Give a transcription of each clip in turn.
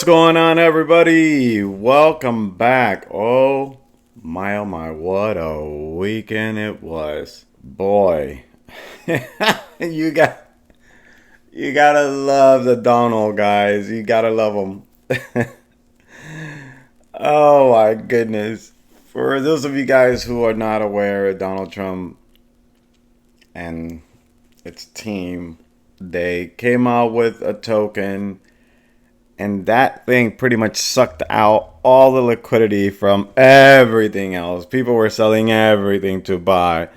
going on, everybody? Welcome back. Oh my, what a weekend it was. Boy, you got you gotta love the Donald guys. You gotta love them. Oh my goodness. For those of you guys who are not aware, Donald Trump and its team, they came out with a token, and that thing pretty much sucked out all the liquidity from everything else. People were selling everything to buy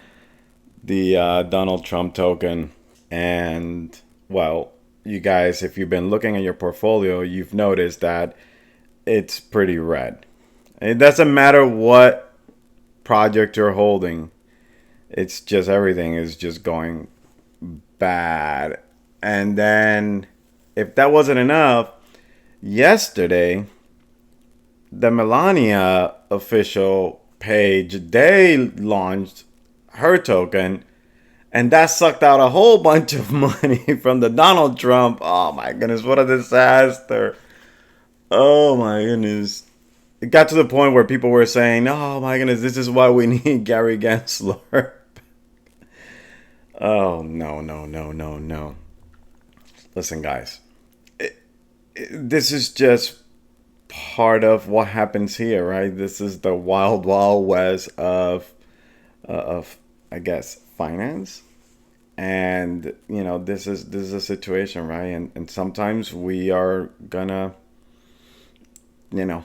the Donald Trump token. And, well, you guys, if you've been looking at your portfolio, you've noticed that it's pretty red. It doesn't matter what project you're holding, it's just everything is just going bad. And then, if that wasn't enough, yesterday, the Melania official page, they launched her token, and that sucked out a whole bunch of money from the Donald Trump. Oh my goodness, what a disaster. Oh my goodness. It got to the point where people were saying, oh my goodness, this is why we need Gary Gensler. Oh, no, no, no, no, no. Listen, guys. This is just part of what happens here, right? This is the wild, wild west of I guess, finance. And, this is a situation, right? And sometimes we are gonna, you know,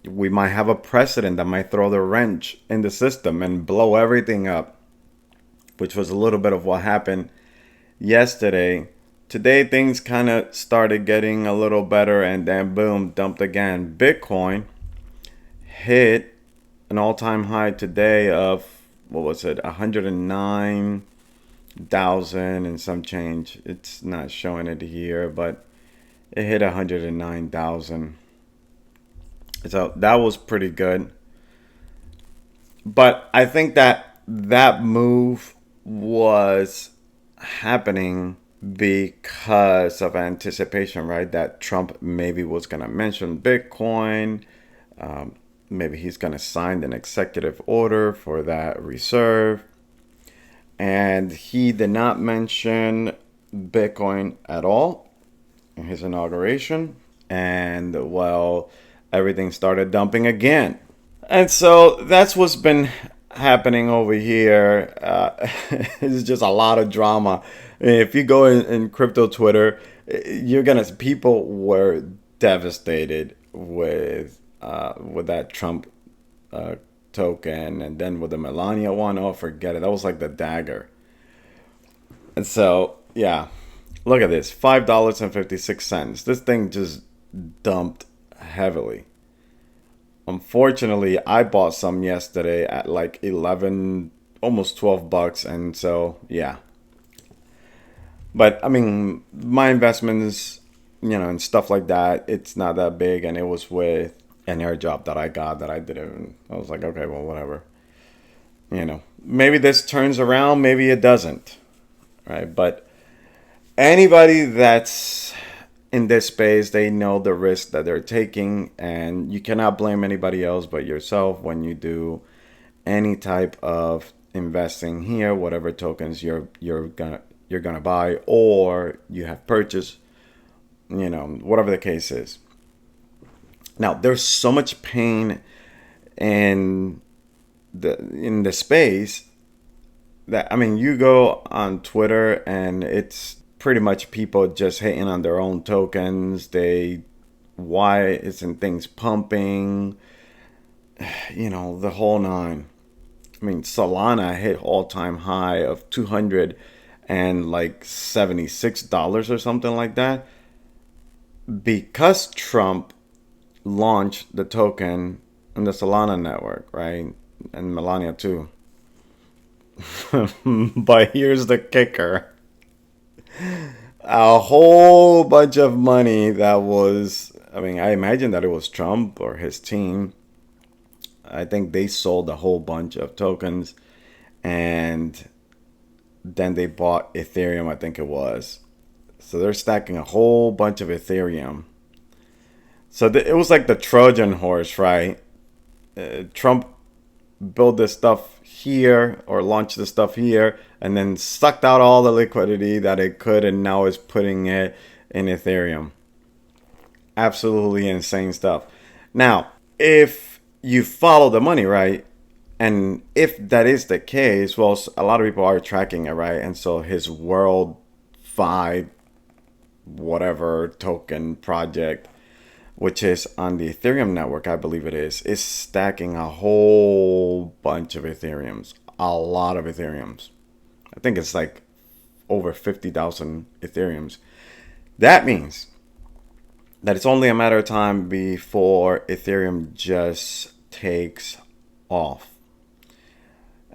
we might have a precedent that might throw the wrench in the system and blow everything up, which was a little bit of what happened yesterday. Today, things kind of started getting a little better, and then boom, dumped again. Bitcoin hit an all-time high today of, what was it, 109,000 and some change. It's not showing it here, but it hit 109,000. So that was pretty good. But I think that move was happening because of anticipation, right? That Trump maybe was going to mention Bitcoin. Maybe he's going to sign an executive order for that reserve. And he did not mention Bitcoin at all in his inauguration. And, well, everything started dumping again. And so that's what's been happening over here. It's just a lot of drama. If you go in crypto Twitter, you're gonna see people were devastated with that Trump token, and then with the Melania one, oh forget it, that was like the dagger. And so yeah, look at this, $5.56. This thing just dumped heavily. Unfortunately, I bought some yesterday at like 11, almost $12, and so yeah. But I mean, my investments, and stuff like that, it's not that big, and it was with an air job that I got that I didn't. I was like, okay, well, whatever. Maybe this turns around, maybe it doesn't, right? But anybody that's in this space, they know the risk that they're taking, and you cannot blame anybody else but yourself when you do any type of investing here, whatever tokens you're gonna buy or you have purchased, whatever the case is. Now, there's so much pain in the space that, I mean, you go on Twitter and it's pretty much people just hating on their own tokens. Why isn't things pumping? The whole nine. I mean, Solana hit all-time high of $276 or something like that, because Trump launched the token in the Solana network, right? And Melania too. But here's the kicker. A whole bunch of money that was, I mean, I imagine that it was Trump or his team. I think they sold a whole bunch of tokens, and then they bought Ethereum, I think it was. So they're stacking a whole bunch of Ethereum. So it was like the Trojan horse, right? Trump built this stuff here or launched this stuff here and then sucked out all the liquidity that it could and now is putting it in Ethereum. Absolutely insane stuff. Now, if you follow the money, right? And if that is the case, well, a lot of people are tracking it, right? And so his worldwide whatever token project, which is on the Ethereum network, I believe it is stacking a whole bunch of Ethereums, a lot of Ethereums. I think it's like over 50,000 Ethereums. That means that it's only a matter of time before Ethereum just takes off.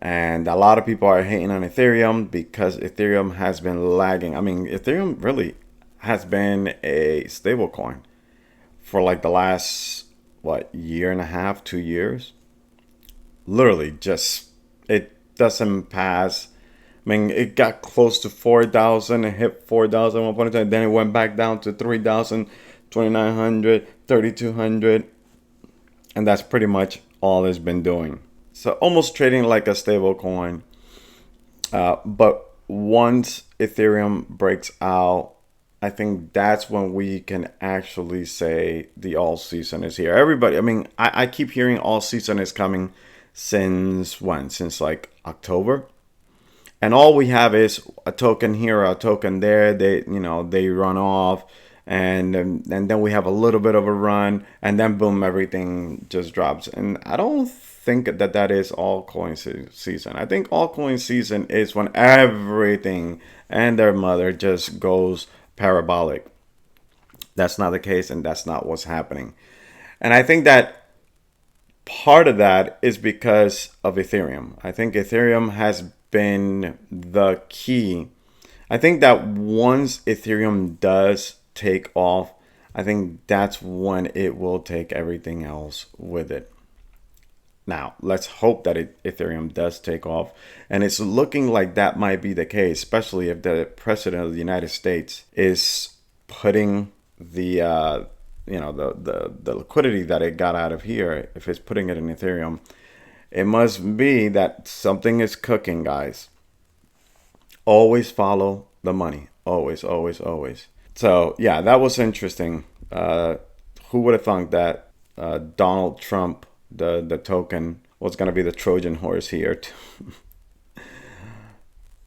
And a lot of people are hating on Ethereum because Ethereum has been lagging. I mean, Ethereum really has been a stable coin for like the last, what, year and a half, 2 years. Literally just, it doesn't pass. I mean, it got close to 4,000. It hit 4,000 at one point in time. Then it went back down to 3,000, 2,900, 3,200. And that's pretty much all it's been doing. So almost trading like a stable coin. But once Ethereum breaks out, I think that's when we can actually say the all season is here. Everybody, I mean, I keep hearing all season is coming since when? Since like October. And all we have is a token here, a token there. They run off. And then we have a little bit of a run, and then boom, everything just drops. And I don't think that is altcoin season. I think altcoin season is when everything and their mother just goes parabolic. That's not the case, and that's not what's happening. And I think that part of that is because of Ethereum. I think Ethereum has been the key. I think that once Ethereum does take off, I think that's when it will take everything else with it. Now, let's hope that Ethereum does take off. And it's looking like that might be the case, especially if the president of the United States is putting the liquidity that it got out of here, if it's putting it in Ethereum. It must be that something is cooking, guys. Always follow the money. Always, always, always. So, yeah, that was interesting. Who would have thunk that Donald Trump, the token, was going to be the Trojan horse here?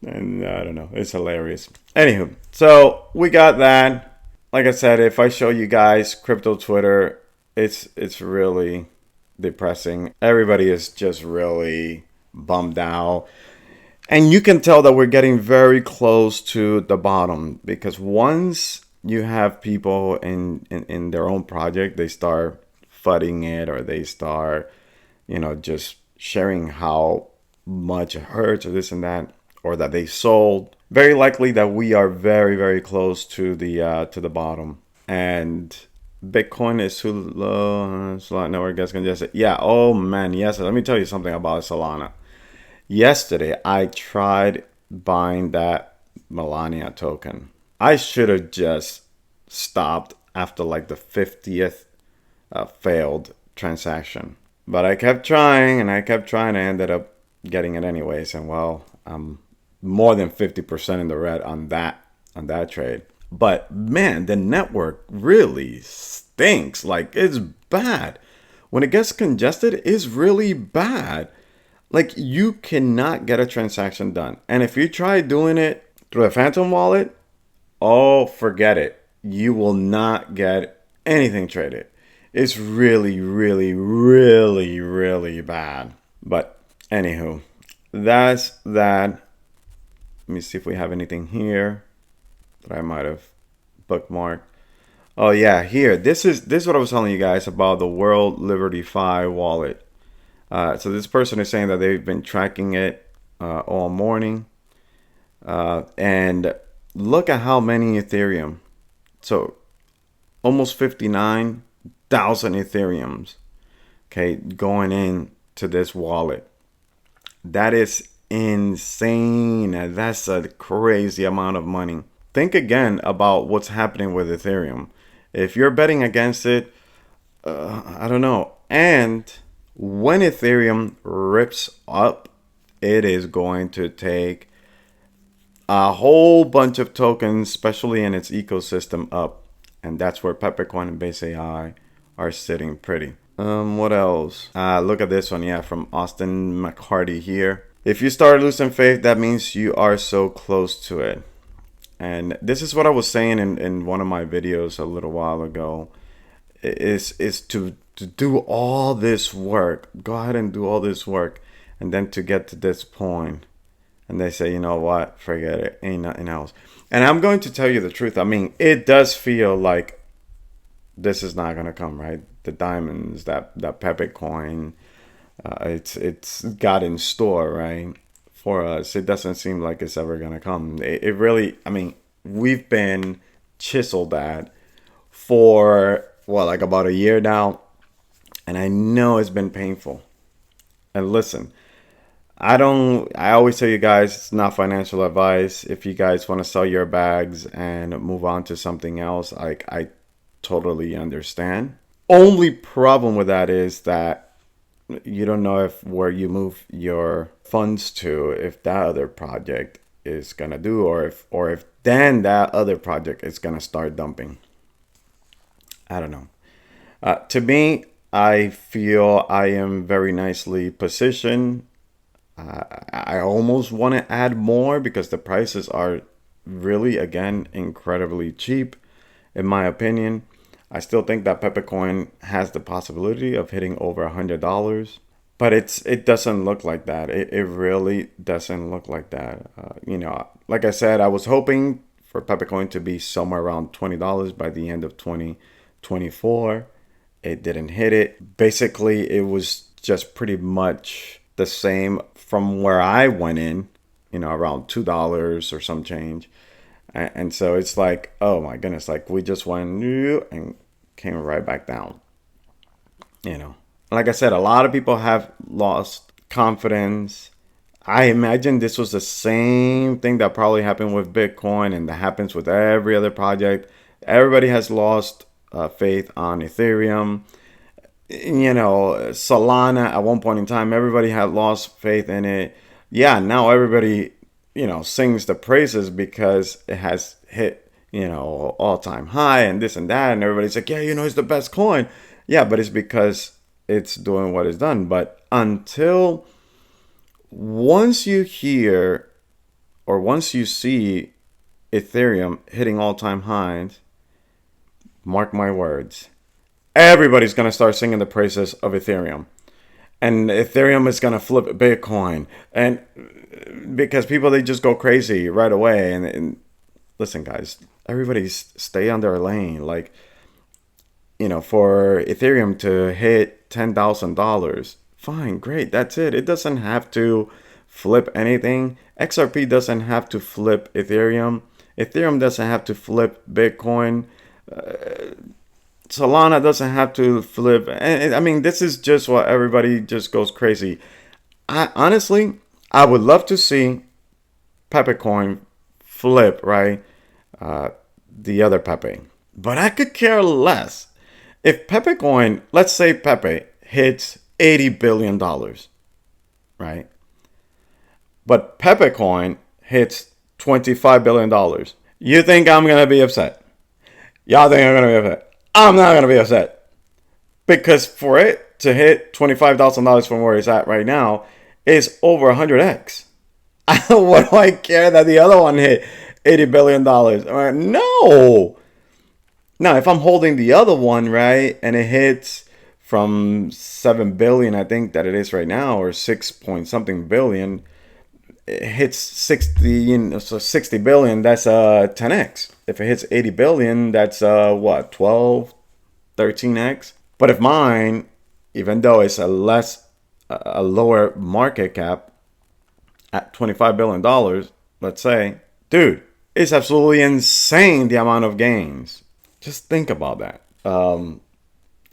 And I don't know. It's hilarious. Anywho, so we got that. Like I said, if I show you guys crypto Twitter, it's really depressing. Everybody is just really bummed out. And you can tell that we're getting very close to the bottom, because once you have people in their own project, they start fudding it, or they start, just sharing how much it hurts or this and that, or that they sold. Very likely that we are very, very close to the bottom. And Bitcoin is too low. Solana network gets congested. Yeah. Oh man. Yes. Let me tell you something about Solana. Yesterday, I tried buying that Melania token. I should have just stopped after like the 50th failed transaction. But I kept trying and I kept trying. I ended up getting it anyways. And well, I'm more than 50% in the red on that trade. But man, the network really stinks. Like, it's bad. When it gets congested, it's really bad. Like, you cannot get a transaction done. And if you try doing it through a Phantom wallet, oh, forget it. You will not get anything traded. It's really, really, really, really bad. But anywho, that's that. Let me see if we have anything here that I might have bookmarked. Oh yeah, here. This is what I was telling you guys about the World Liberty Fi wallet. So this person is saying that they've been tracking it all morning. And look at how many Ethereum. So almost 59,000 Ethereums, okay, going into this wallet. That is insane. That's a crazy amount of money. Think again about what's happening with Ethereum. If you're betting against it, I don't know. And when Ethereum rips up, it is going to take a whole bunch of tokens, especially in its ecosystem, up. And that's where Peppercoin and Base AI are sitting pretty. What else? Look at this one, yeah, from Austin McCarty here. If you start losing faith, that means you are so close to it. And this is what I was saying in one of my videos a little while ago. Is to do all this work. Go ahead and do all this work, and then to get to this point, and they say, you know what, forget it, ain't nothing else. And I'm going to tell you the truth. I mean, it does feel like this is not gonna come, right? The diamonds, that Pepe coin, it's got in store, right? For us, it doesn't seem like it's ever gonna come. It really, I mean, we've been chiseled at for what, like about a year now, and I know it's been painful. And listen, I always tell you guys, it's not financial advice. If you guys want to sell your bags and move on to something else, I totally understand. Only problem with that is that you don't know if where you move your funds to, if that other project is gonna do, or if then that other project is gonna start dumping. I don't know. To me, I feel I am very nicely positioned. I almost want to add more because the prices are really, again, incredibly cheap, in my opinion. I still think that Peppercoin has the possibility of hitting over $100, but it doesn't look like that. It really doesn't look like that. Like I said, I was hoping for Peppercoin to be somewhere around $20 by the end of 2024. It didn't hit it. Basically, it was just pretty much the same from where I went in, around $2 or some change. And so it's like, oh my goodness, like we just went and came right back down. Like I said, a lot of people have lost confidence. I imagine this was the same thing that probably happened with Bitcoin and that happens with every other project. Everybody has lost faith on Ethereum. Solana at one point in time, everybody had lost faith in it. Yeah, now everybody, sings the praises because it has hit, all-time high and this and that. And everybody's like, yeah, it's the best coin. Yeah, but it's because it's doing what it's done. But until once you hear or once you see Ethereum hitting all-time highs, mark my words, everybody's going to start singing the praises of Ethereum. And Ethereum is going to flip Bitcoin. And because people, they just go crazy right away. And listen, guys, everybody stay on their lane. Like, for Ethereum to hit $10,000, fine, great, that's it. It doesn't have to flip anything. XRP doesn't have to flip Ethereum. Ethereum doesn't have to flip Bitcoin. Solana doesn't have to flip. And I mean, this is just what everybody just goes crazy. Honestly, I would love to see Peppercoin flip, right? The other Pepe. But I could care less. If Peppercoin, let's say Pepe hits $80 billion, right? But Peppercoin hits $25 billion. You think I'm going to be upset? Y'all think I'm going to be upset? I'm not going to be upset. Because for it to hit $25,000 from where it's at right now is over 100x. What do I care that the other one hit $80 billion? No. Now, if I'm holding the other one, right, and it hits from 7 billion, I think that it is right now, or 6 point something billion, it hits 60, so 60 billion, that's 10x. If it hits 80 billion, that's what, 12, 13x? But if mine, even though it's a lower market cap at $25 billion, let's say, dude, it's absolutely insane the amount of gains. Just think about that.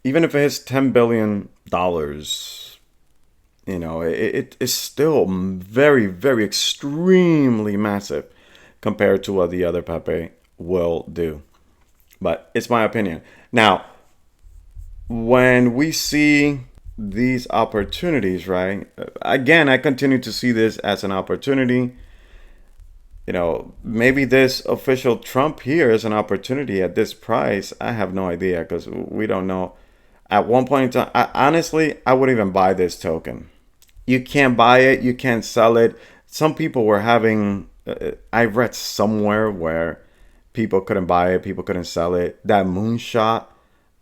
Even if it hits $10 billion, it is still very, very extremely massive compared to what the other Pepe will do. But it's my opinion. Now, when we see these opportunities, right? Again, I continue to see this as an opportunity. Maybe this official Trump here is an opportunity at this price. I have no idea because we don't know. At one point in time, honestly, I wouldn't even buy this token. You can't buy it, you can't sell it. Some people were having, I read somewhere where people couldn't buy it, people couldn't sell it. That Moonshot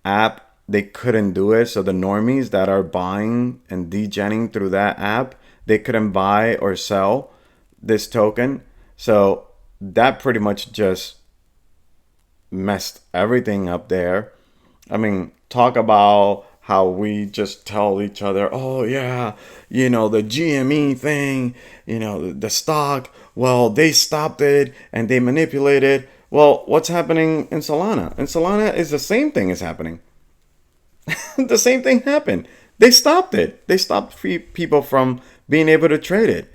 app, they couldn't do it. So the normies that are buying and degenning through that app, they couldn't buy or sell this token. So that pretty much just messed everything up there. I mean, talk about how we just tell each other, oh, yeah, the GME thing, the stock, well, they stopped it and they manipulated. Well, what's happening in Solana? In Solana is the same thing is happening. The same thing happened. They stopped it. They stopped people from being able to trade it.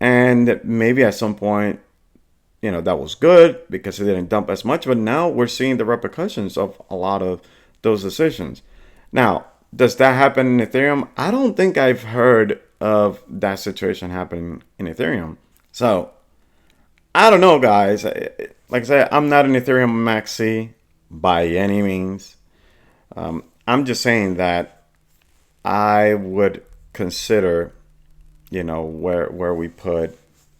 And maybe at some point, that was good because it didn't dump as much. But now we're seeing the repercussions of a lot of those decisions. Now, does that happen in Ethereum? I don't think I've heard of that situation happening in Ethereum. So, I don't know, guys. Like I said, I'm not an Ethereum maxi by any means. I'm just saying that I would consider, where we put,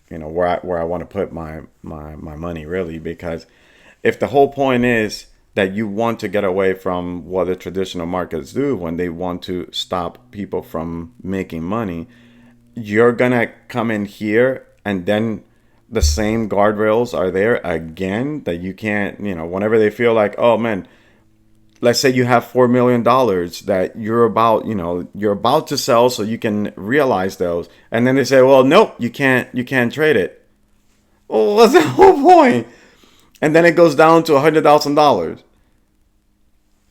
where I want to put my money really, because if the whole point is that you want to get away from what the traditional markets do when they want to stop people from making money, you're gonna come in here and then the same guardrails are there again that you can't, whenever they feel like, oh man, let's say you have $4 million that you're about to sell so you can realize those, and then they say, well, nope, you can't trade it. Well, what's the whole point? And then it goes down to $100,000.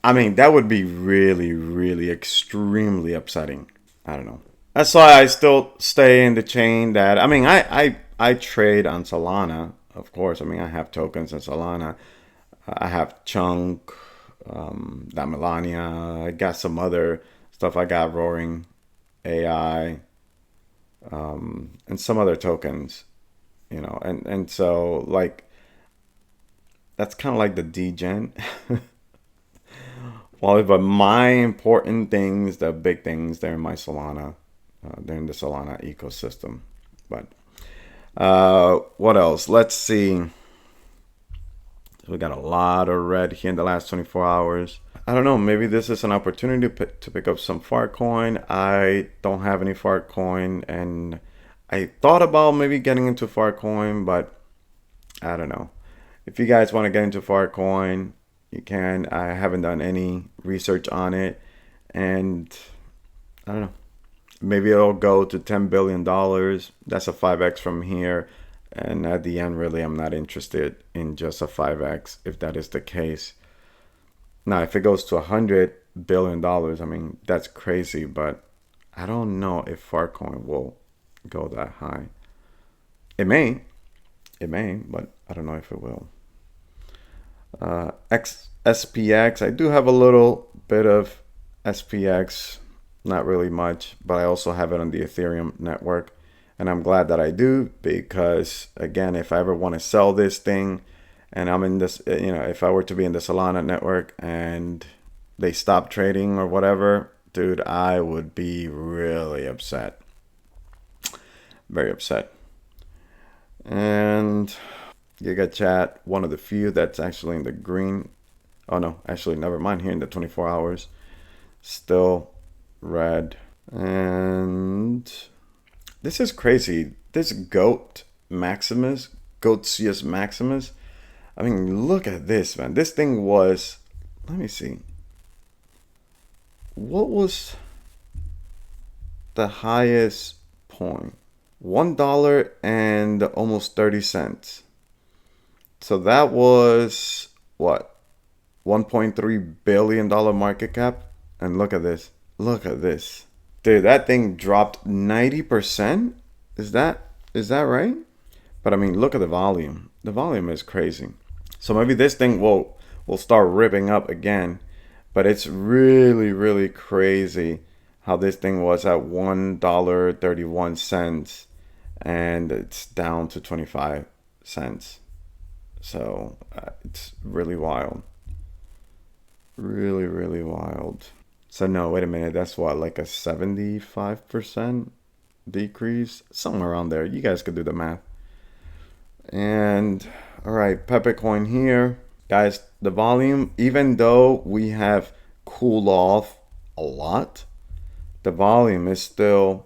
I mean, that would be really, really extremely upsetting. I don't know. That's why I still stay in the chain that, I mean, I trade on Solana, of course. I mean, I have tokens in Solana. I have Chunk, that Melania. I got some other stuff. I got Roaring AI, and some other tokens, and so like that's kind of like the degen. Well, but my important things, the big things, they're in my Solana. They're in the Solana ecosystem. But what else? Let's see. We got a lot of red here in the last 24 hours. I don't know. Maybe this is an opportunity to pick up some fart coin. I don't have any fart coin, and I thought about maybe getting into fart coin, but I don't know. If you guys want to get into fart coin, you can. I haven't done any research on it, and I don't know. Maybe it'll go to $10 billion. That's a 5x from here. And at the end, really, I'm not interested in just a 5x if that is the case. Now, if it goes to $100 billion, I mean, that's crazy, but I don't know if Farcoin will go that high. It may, but I don't know if it will. SPX, I do have a little bit of SPX, not really much, but I also have it on the Ethereum network. And I'm glad that I do, because again, if I ever want to sell this thing and I'm in this, if I were to be in the Solana network and they stop trading or whatever, dude, I would be really upset. Very upset. And Giga Chat, one of the few that's actually in the green. Oh no, actually, never mind. Here in the 24 hours, still red. And this is crazy. This Goat Maximus, Goatsius Maximus. I mean, look at this, man. This thing was, let me see. What was the highest point? $1 and almost 30 cents. So that was what? $1.3 billion market cap. And look at this. Look at this. Dude, that thing dropped 90%. Is that right? But I mean, look at the volume. The volume is crazy. So maybe this thing will start ripping up again. But it's really, really crazy how this thing was at $1.31 and it's down to 25 cents. So it's really wild. Really, really wild. So no, wait a minute. That's what, like a 75% decrease? Somewhere around there. You guys could do the math. And all right, Pepe coin here. Guys, the volume, even though we have cooled off a lot, the volume is still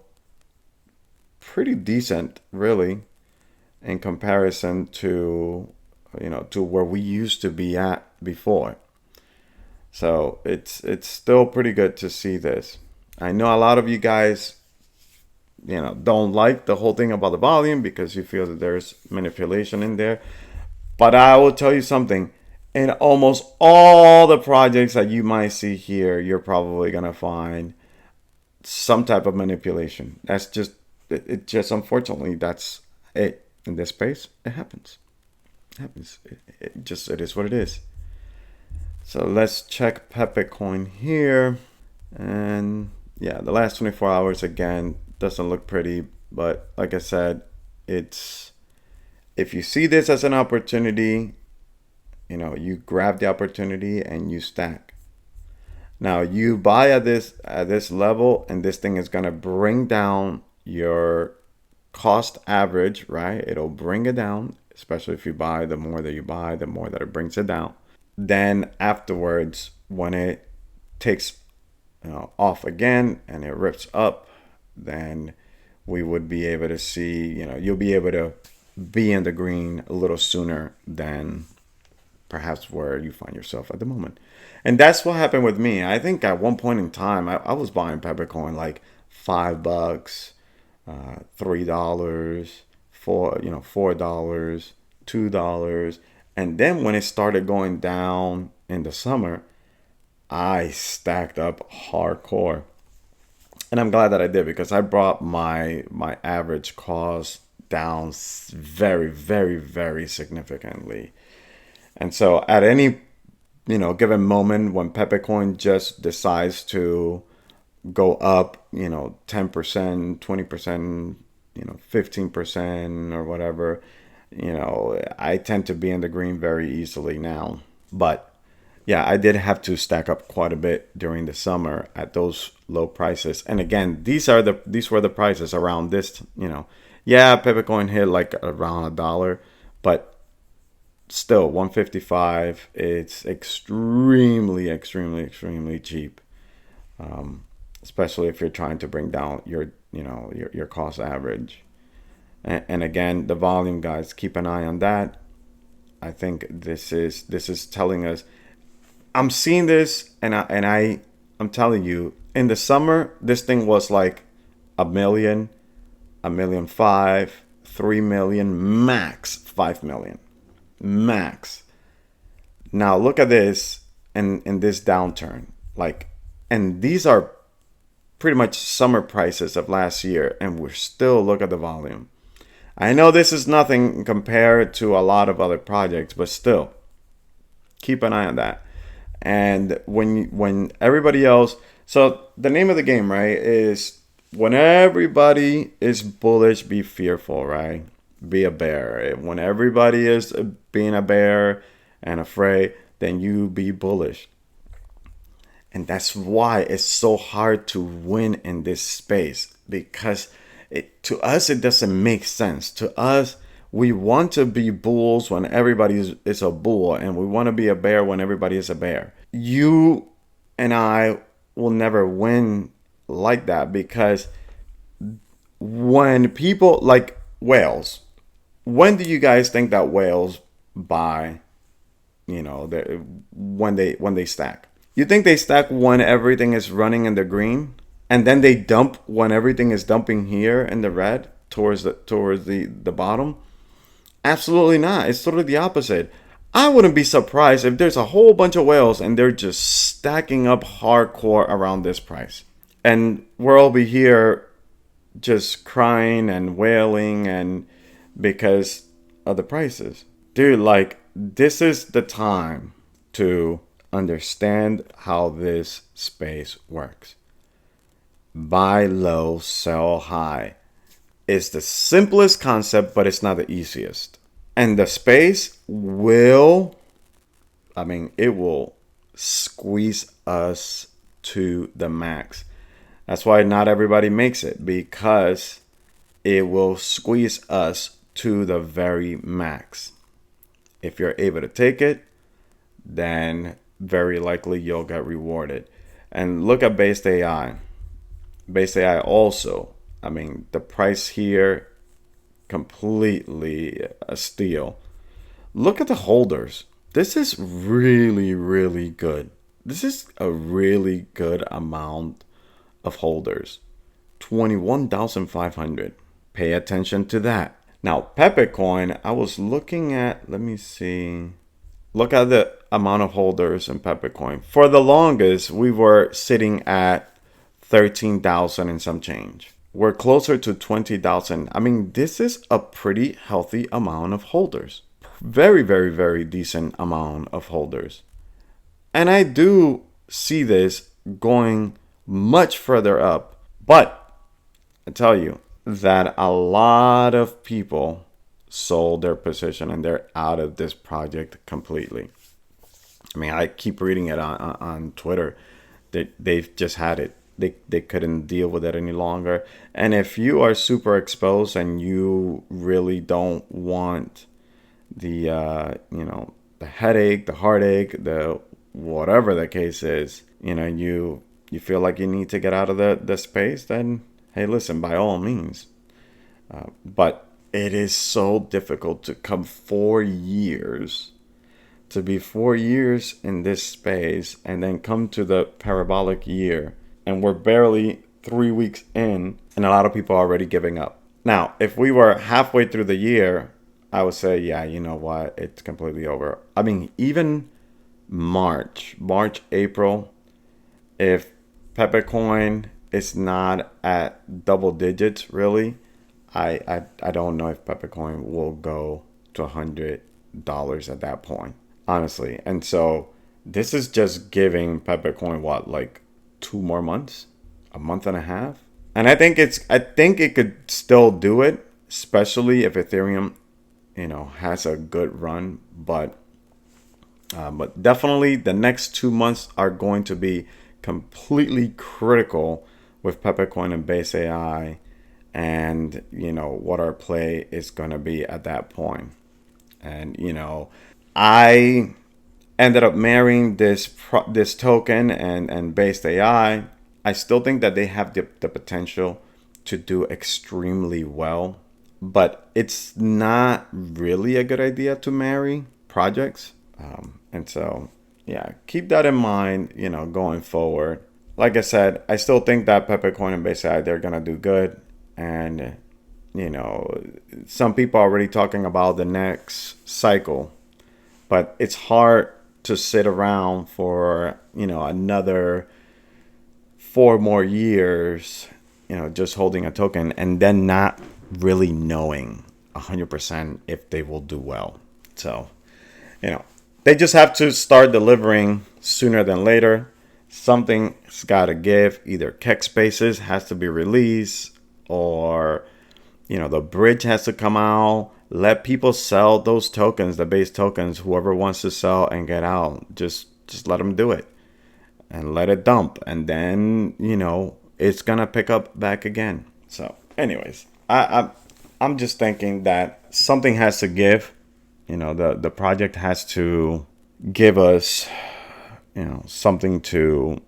pretty decent, really, in comparison to, to where we used to be at before. So it's still pretty good to see this. I know a lot of you guys, don't like the whole thing about the volume because you feel that there's manipulation in there. But I will tell you something. In almost all the projects that you might see here, you're probably gonna find some type of manipulation. That's just it. Just unfortunately, that's it. In this space, it happens. It happens. It is what it is. So let's check Pepe coin here, and yeah, the last 24 hours again doesn't look pretty, but like I said, it's if you see this as an opportunity, you grab the opportunity and you stack. Now you buy at this level, and this thing is gonna bring down your cost average, right? It'll bring it down, especially if you buy. The more that you buy, the more that it brings it down. Then afterwards, when it takes off again and it rips up, then we would be able to see, you'll be able to be in the green a little sooner than perhaps where you find yourself at the moment. And that's what happened with me. I think at one point in time, I was buying Peppercoin like $5, $3, $4, $2. And then when it started going down in the summer, I stacked up hardcore. And I'm glad that I did, because I brought my average cost down very, very, very significantly. And so at any given moment when Peppercoin just decides to go up, 10%, 20%, 15% or whatever, I tend to be in the green very easily now. But yeah, I did have to stack up quite a bit during the summer at those low prices. And again, these were the prices around this, yeah, Peppercoin hit like around $1, but still 155, it's extremely, extremely, extremely cheap. Especially if you're trying to bring down your cost average. And again, the volume, guys, keep an eye on that. I think this is telling us. I'm seeing this, and I'm telling you, in the summer, this thing was like $1 million, $1.5 million, 3 million, max 5 million, max. Now look at this in this downturn, and these are pretty much summer prices of last year, and we're still, look at the volume. I know this is nothing compared to a lot of other projects, but still, keep an eye on that. And when everybody else, so the name of the game, right, is when everybody is bullish, be fearful, right? Be a bear. When everybody is being a bear and afraid, then you be bullish. And that's why it's so hard to win in this space, because to us, it doesn't make sense. To us, we want to be bulls when everybody is a bull, and we want to be a bear when everybody is a bear. You and I will never win like that, because when people like whales, when do you guys think that whales buy? When they stack. You think they stack when everything is running in the green, and then they dump when everything is dumping here in the red towards the bottom? Absolutely not. It's totally the opposite. I wouldn't be surprised if there's a whole bunch of whales and they're just stacking up hardcore around this price, and we'll all be here just crying and wailing and because of the prices. Dude, this is the time to understand how this space works. Buy low, sell high. It's the simplest concept, but it's not the easiest. And the space will, it will squeeze us to the max. That's why not everybody makes it, because it will squeeze us to the very max. If you're able to take it, then very likely you'll get rewarded. And look at Based AI. Based AI also, the price here, completely a steal. Look at the holders. This is really, really good. This is a really good amount of holders. 21,500. Pay attention to that. Now, Pepecoin, I was looking at, let me see. Look at the amount of holders in Pepecoin. For the longest, we were sitting at 13,000 and some change. We're closer to 20,000. This is a pretty healthy amount of holders. Very, very, very decent amount of holders. And I do see this going much further up. But I tell you that a lot of people sold their position and they're out of this project completely. I keep reading it on Twitter. They've just had it. They couldn't deal with it any longer. And if you are super exposed and you really don't want the the headache, the heartache, the whatever the case is, you feel like you need to get out of the space, then hey, listen, by all means. But it is so difficult to come 4 years, to be 4 years in this space and then come to the parabolic year. And we're barely 3 weeks in, and a lot of people are already giving up. Now, if we were halfway through the year, I would say, yeah, you know what? It's completely over. Even March, April, if Pepecoin is not at double digits, really, I don't know if Pepecoin will go to $100 at that point, honestly. And so this is just giving Pepecoin like 2 more months, a month and a half. And I think it could still do it, especially if Ethereum, has a good run. But definitely the next 2 months are going to be completely critical with Pepecoin and Base AI, and what our play is going to be at that point. And I ended up marrying this token and Based AI. I still think that they have the potential to do extremely well, but it's not really a good idea to marry projects. And so, yeah, keep that in mind, going forward. Like I said, I still think that Pepecoin and Based AI, they're going to do good. And, some people are already talking about the next cycle, but it's hard to sit around for, another 4 more years, just holding a token and then not really knowing 100% if they will do well. So, they just have to start delivering sooner than later. Something's got to give. Either Keck Spaces has to be released, or the bridge has to come out. Let people sell those tokens, the base tokens. Whoever wants to sell and get out, just let them do it and let it dump, and then it's gonna pick up back again. So anyways, I'm just thinking that something has to give. The project has to give us something to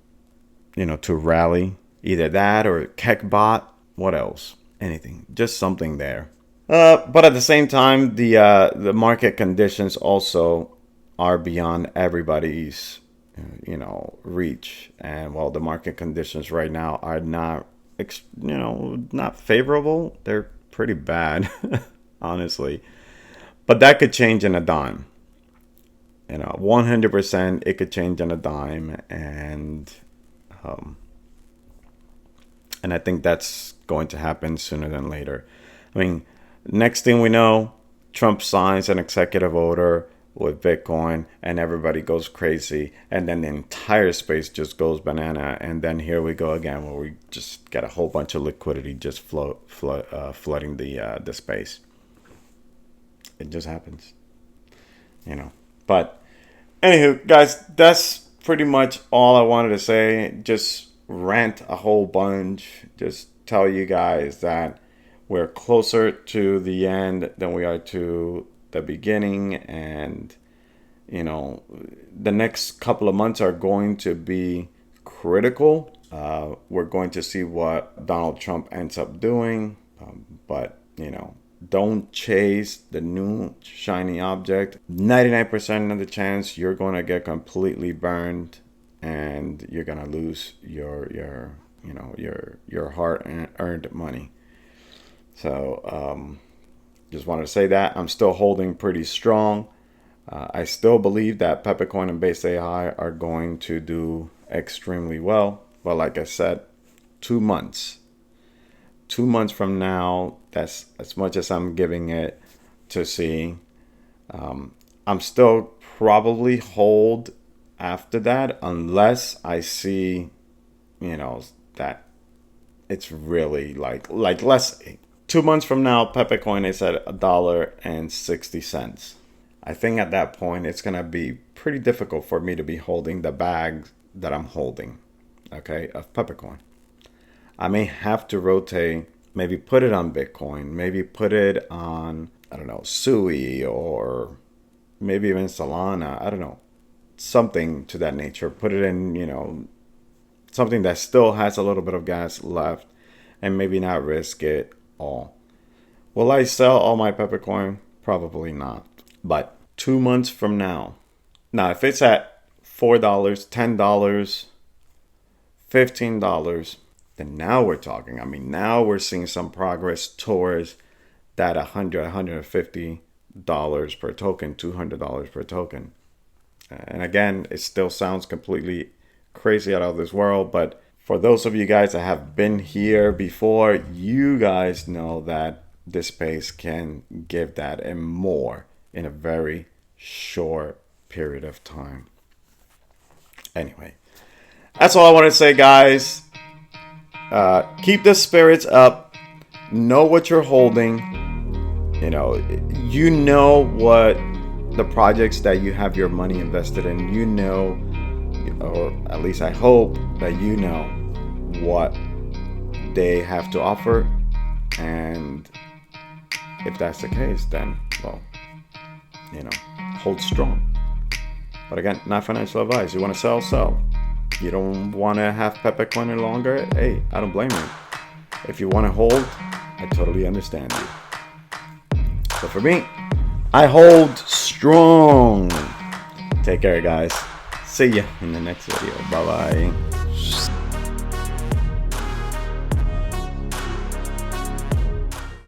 to rally. Either that or Keckbot. What else? Anything, just something there. But at the same time, the market conditions also are beyond everybody's reach. And while the market conditions right now are not not favorable, they're pretty bad, honestly. But that could change in a dime. 100% it could change in a dime, and I think that's going to happen sooner than later. Next thing we know, Trump signs an executive order with Bitcoin, and everybody goes crazy, and then the entire space just goes banana, and then here we go again, where we just get a whole bunch of liquidity just flooding the space. It just happens, you know. But anywho, guys, that's pretty much all I wanted to say. Just rant a whole bunch. Just tell you guys that we're closer to the end than we are to the beginning, and you know, the next couple of months are going to be critical. We're going to see what Donald Trump ends up doing, but you know, don't chase the new shiny object. 99% of the chance you're going to get completely burned, and you're going to lose your hard-earned money. So just wanted to say that I'm still holding pretty strong. I still believe that Peppercoin and Base AI are going to do extremely well. But like I said, 2 months. 2 months from now, that's as much as I'm giving it to see. I'm still probably hold after that, unless I see, you know, that it's really like less. 2 months from now, Peppercoin is at $1.60. I think at that point, it's going to be pretty difficult for me to be holding the bag that I'm holding, okay, of Peppercoin. I may have to rotate, maybe put it on Bitcoin, maybe put it on, I don't know, Sui, or maybe even Solana, I don't know, something to that nature. Put it in, you know, something that still has a little bit of gas left, and maybe not risk it all. Will I sell all my Peppercoin? Probably not. But 2 months from now, if it's at $4, $10, $15, then now we're talking. I mean, now we're seeing some progress towards that $100, $150 per token, $200 per token. And again, it still sounds completely crazy out of this world, but for those of you guys that have been here before, you guys know that this space can give that and more in a very short period of time. Anyway, that's all I want to say, guys. Keep the spirits up. Know what you're holding. You know what the projects that you have your money invested in, you know, or at least I hope that you know what they have to offer. And if that's the case, then, well, you know, hold strong. But again, not financial advice. You want to sell. You don't want to have Peppercoin any longer? Hey, I don't blame you. If you want to hold, I totally understand you. So for me, I hold strong. Take care, guys. See ya in the next video. Bye-bye.